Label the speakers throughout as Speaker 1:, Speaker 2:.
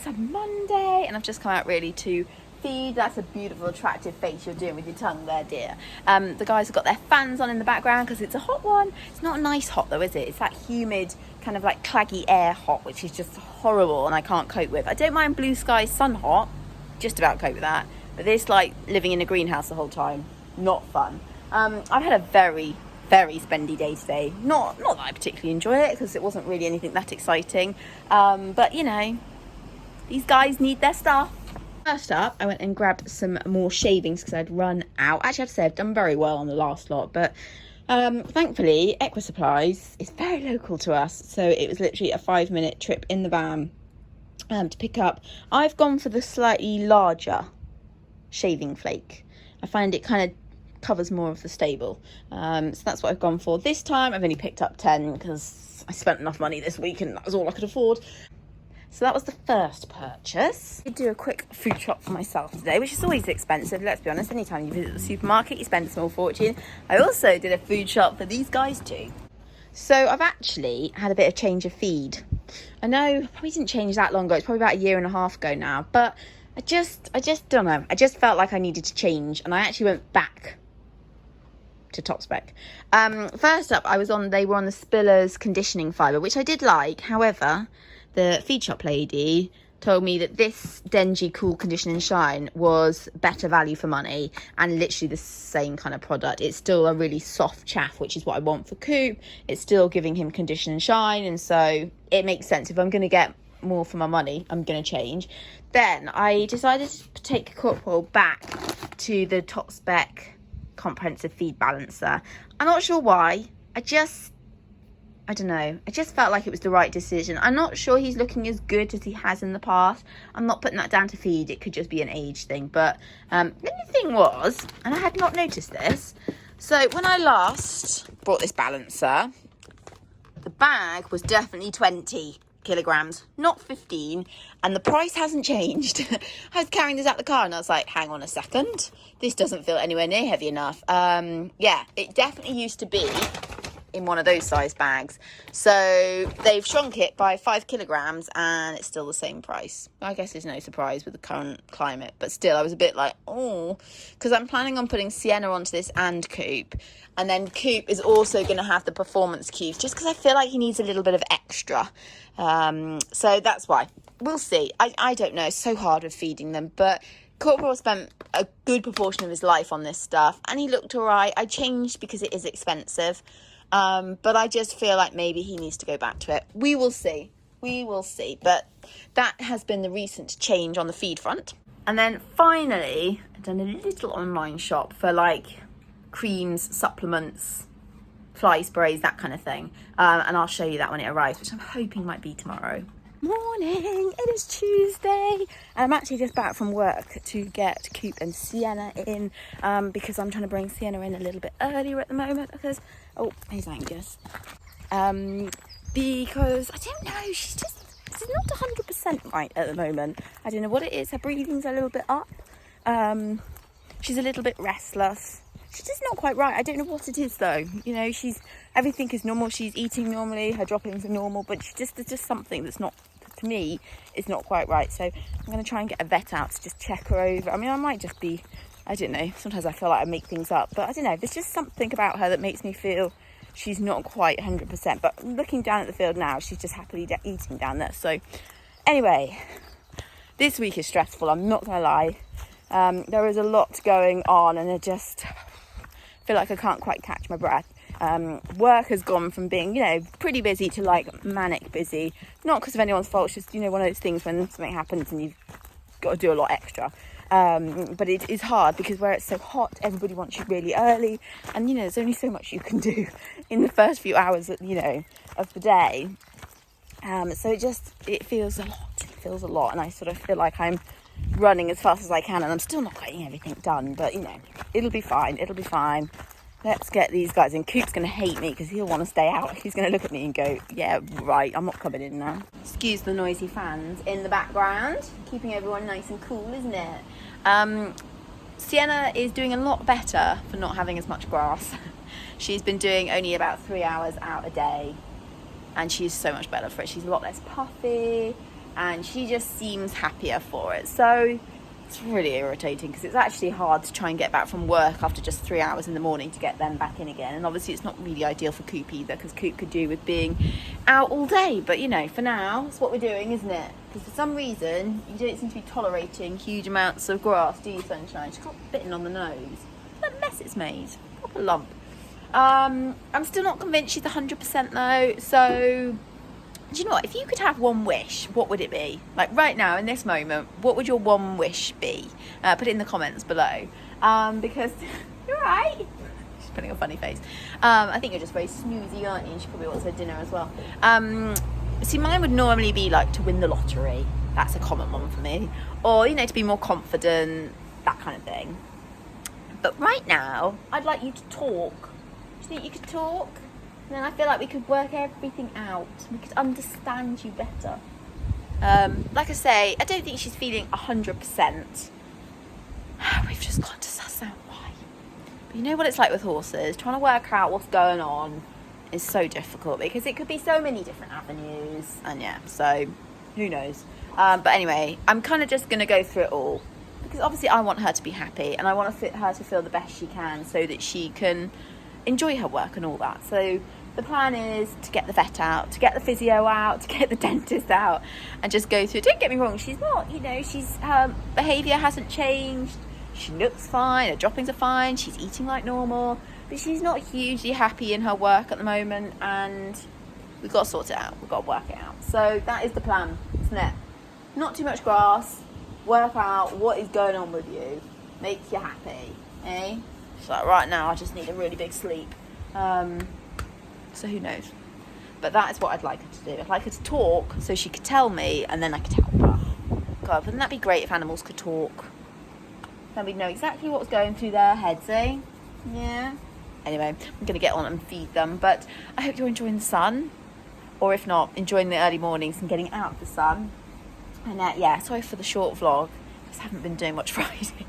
Speaker 1: it's a Monday and I've just come out really to feed. That's a beautiful, attractive face you're doing with your tongue there, dear. The guys have got their fans on in the background because it's a hot one. It's not a nice hot though, is it? It's that humid, kind of like claggy air hot, which is just horrible and I can't cope with. I don't mind blue sky sun hot, just about cope with that. But this, like living in a greenhouse the whole time, not fun. I've had a very spendy day today. Not that I particularly enjoy it because it wasn't really anything that exciting. But you know, these guys need their stuff. First up, I went and grabbed some more shavings because I'd run out. Actually, I have to say I've done very well on the last lot, but thankfully Equa Supplies is very local to us, so it was literally a 5-minute trip in the van to pick up. I've gone for the slightly larger shaving flake. I find it kind of covers more of the stable, so that's what I've gone for this time. I've only picked up 10 because I spent enough money this week and that was all I could afford. So that was the first purchase. I did do a quick food shop for myself today, which is always expensive, let's be honest. Anytime you visit the supermarket you spend a small fortune. I also did a food shop for these guys too. So I've actually had a bit of change of feed. I know probably didn't change that long ago, it's probably about 1.5 years ago now, but I just don't know, I just felt like I needed to change and I actually went back to top spec. First up, they were on the Spillers conditioning fibre, which I did like. However, the feed shop lady told me that this Dengie Cool Condition and Shine was better value for money and literally the same kind of product. It's still a really soft chaff, which is what I want for Coop. It's still giving him condition and shine, and so it makes sense. If I'm going to get more for my money, I'm going to change. Then I decided to take Corporal back to the top spec comprehensive feed balancer. I'm not sure why. I don't know. I just felt like it was the right decision. I'm not sure he's looking as good as he has in the past. I'm not putting that down to feed. It could just be an age thing. But the only thing was, and I had not noticed this, so when I last bought this balancer, the bag was definitely 20 kilograms, not 15, and the price hasn't changed. I was carrying this out the car and I was like, hang on a second, this doesn't feel anywhere near heavy enough. Yeah, it definitely used to be in one of those size bags, so they've shrunk it by 5 kilograms and it's still the same price. I guess it's no surprise with the current climate, but still I was a bit like, oh, because I'm planning on putting Sienna onto this and Coop, and then Coop is also going to have the performance cubes just because I feel like he needs a little bit of extra. So that's why. We'll see. I don't know. It's so hard with feeding them, but Corporal spent a good proportion of his life on this stuff and he looked all right. I changed because it is expensive, but I just feel like maybe he needs to go back to it. We will see. But that has been the recent change on the feed front. And then finally, I've done a little online shop for like creams, supplements, fly sprays, that kind of thing, and I'll show you that when it arrives, which I'm hoping might be tomorrow. Morning, it is Tuesday and I'm actually just back from work to get Coop and Sienna in, because I'm trying to bring Sienna in a little bit earlier at the moment because, oh, here's Angus, because I don't know, she's not 100% right at the moment. I don't know what it is, her breathing's a little bit up, she's a little bit restless. She's just not quite right. I don't know what it is though. You know, everything is normal. She's eating normally. Her drop-ins are normal, but there's just something that's not, to me, is not quite right. So I'm going to try and get a vet out to just check her over. I mean, I might just be, I don't know. Sometimes I feel like I make things up, but I don't know. There's just something about her that makes me feel she's not quite 100%. But looking down at the field now, she's just happily eating down there. So anyway, this week is stressful. I'm not going to lie. There is a lot going on and I just feel like I can't quite catch my breath. Work has gone from being, pretty busy to like manic busy. Not because of anyone's fault, it's just, one of those things when something happens and you've got to do a lot extra. But it is hard because where it's so hot, everybody wants you really early. And, there's only so much you can do in the first few hours, of the day. So it feels a lot. It feels a lot. And I sort of feel like I'm running as fast as I can and I'm still not getting everything done, but it'll be fine. Let's get these guys in. Coop's going to hate me because he'll want to stay out. He's going to look at me and go, yeah, right, I'm not coming in now. Excuse the noisy fans in the background, keeping everyone nice and cool, isn't it? Sienna is doing a lot better for not having as much grass. She's been doing only about 3 hours out a day and she's so much better for it. She's a lot less puffy. and she just seems happier for it. So it's really irritating because it's actually hard to try and get back from work after just 3 hours in the morning to get them back in again. And obviously it's not really ideal for Coop either, because Coop could do with being out all day. But you know, for now, it's what we're doing, isn't it? Because for some reason, you don't seem to be tolerating huge amounts of grass, do you, Sunshine? She got bitten on the nose. What a mess it's made. Proper lump. I'm still not convinced she's 100% though. So, do you know what? If you could have one wish, what would it be? Like right now, in this moment, what would your one wish be? Put it in the comments below. Because you're right. She's putting a funny face. I think you're just very snoozy, aren't you? And she probably wants her dinner as well. See, mine would normally be like to win the lottery. That's a common one for me. Or, you know, to be more confident, that kind of thing. But right now, I'd like you to talk. Do you think you could talk? And then I feel like we could work everything out. We could understand you better. Like I say, I don't think she's feeling 100%. We've just got to suss out why. But you know what it's like with horses. Trying to work out what's going on is so difficult, because it could be so many different avenues. And yeah, so who knows. But anyway, I'm kind of just going to go through it all, because obviously I want her to be happy, and I want her to feel the best she can so that she can enjoy her work and all that. So the plan is to get the vet out, to get the physio out, to get the dentist out, and just go through. Don't get me wrong, she's not, you know, her behaviour hasn't changed. She looks fine, her droppings are fine, she's eating like normal, but she's not hugely happy in her work at the moment, and we've got to sort it out. We've got to work it out. So that is the plan, isn't it? Not too much grass, work out what is going on with you, make you happy, eh? So right now I just need a really big sleep. So who knows? But that is what I'd like her to do. I'd like her to talk so she could tell me, and then I could help her. God, wouldn't that be great if animals could talk? Then we'd know exactly what was going through their heads, eh? Yeah. Anyway, I'm going to get on and feed them. But I hope you're enjoying the sun. Or if not, enjoying the early mornings and getting out of the sun. And yeah, sorry for the short vlog. Just haven't been doing much Friday.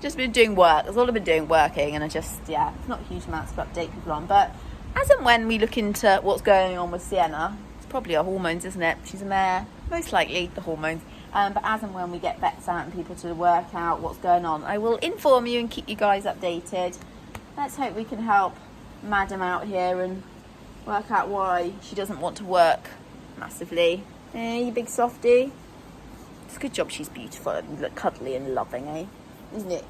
Speaker 1: Just been doing work. That's all I've been doing, working. And it's not huge amounts to update people on. But as and when we look into what's going on with Sienna, it's probably her hormones, isn't it? She's a mare, most likely the hormones. But as and when we get vets out and people to work out what's going on, I will inform you and keep you guys updated. Let's hope we can help Madam out here and work out why she doesn't want to work massively. Eh, you big softie? It's a good job she's beautiful and cuddly and loving, eh? Isn't it?